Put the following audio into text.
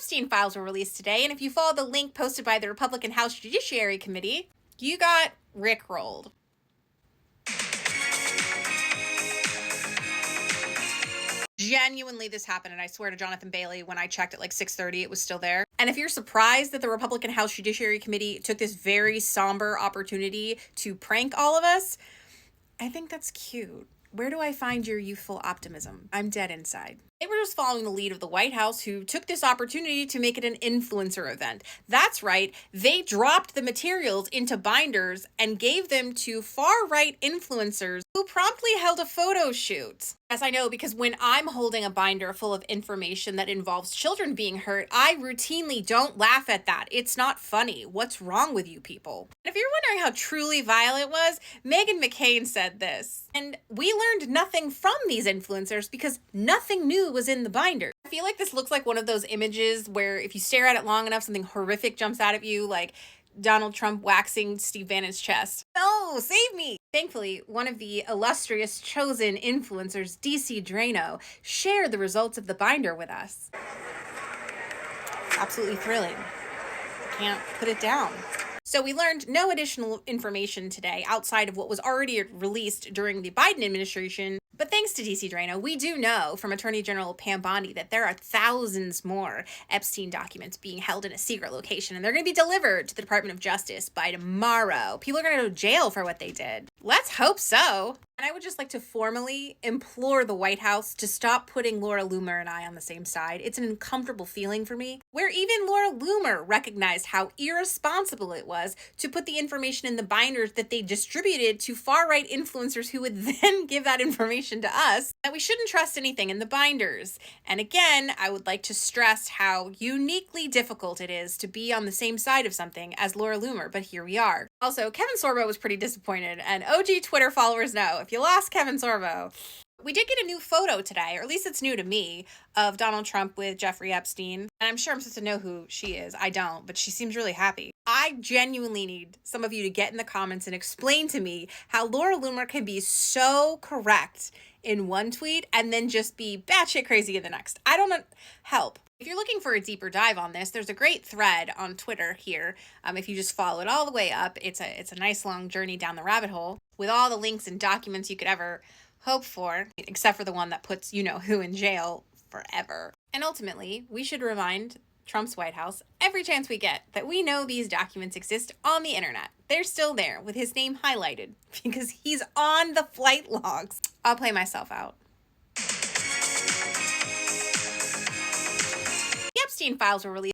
Epstein files were released today, and if you follow the link posted by the Republican House Judiciary Committee, you got Rickrolled. Genuinely, this happened, and I swear to Jonathan Bailey, when I checked at like 6:30, it was still there. And if you're surprised that the Republican House Judiciary Committee took this very somber opportunity to prank all of us, I think that's cute. Where do I find your youthful optimism? I'm dead inside. They were just following the lead of the White House, who took this opportunity to make it an influencer event. That's right, they dropped the materials into binders and gave them to far-right influencers who promptly held a photo shoot. Yes, I know, because when I'm holding a binder full of information that involves children being hurt, I routinely don't laugh at that. It's not funny. What's wrong with you people? And if you're wondering how truly vile it was, Meghan McCain said this. And we learned nothing from these influencers because nothing new was in the binder. I feel like this looks like one of those images where if you stare at it long enough, something horrific jumps out at you, like Donald Trump waxing Steve Bannon's chest. No, save me! Thankfully, one of the illustrious chosen influencers, DC Drano, shared the results of the binder with us. Absolutely thrilling. Can't put it down. So we learned no additional information today outside of what was already released during the Biden administration. But thanks to DC Drano, we do know from Attorney General Pam Bondi that there are thousands more Epstein documents being held in a secret location, and they're going to be delivered to the Department of Justice by tomorrow. People are going to go to jail for what they did. Let's hope so. And I would just like to formally implore the White House to stop putting Laura Loomer and I on the same side. It's an uncomfortable feeling for me, where even Laura Loomer recognized how irresponsible it was to put the information in the binders that they distributed to far-right influencers who would then give that information to us, that we shouldn't trust anything in the binders. And again, I would like to stress how uniquely difficult it is to be on the same side of something as Laura Loomer, but here we are. Also, Kevin Sorbo was pretty disappointed, and OG Twitter followers know, if you lost Kevin Sorbo. We did get a new photo today, or at least it's new to me, of Donald Trump with Jeffrey Epstein. And I'm sure I'm supposed to know who she is. I don't, but she seems really happy. I genuinely need some of you to get in the comments and explain to me how Laura Loomer can be so correct in one tweet and then just be batshit crazy in the next. I don't know. Help. If you're looking for a deeper dive on this, there's a great thread on Twitter here. If you just follow it all the way up, it's a nice long journey down the rabbit hole with all the links and documents you could ever hope for, except for the one that puts you-know-who in jail forever. And ultimately, we should remind Trump's White House every chance we get that we know these documents exist on the internet. They're still there with his name highlighted because he's on the flight logs. I'll play myself out. The Epstein files were released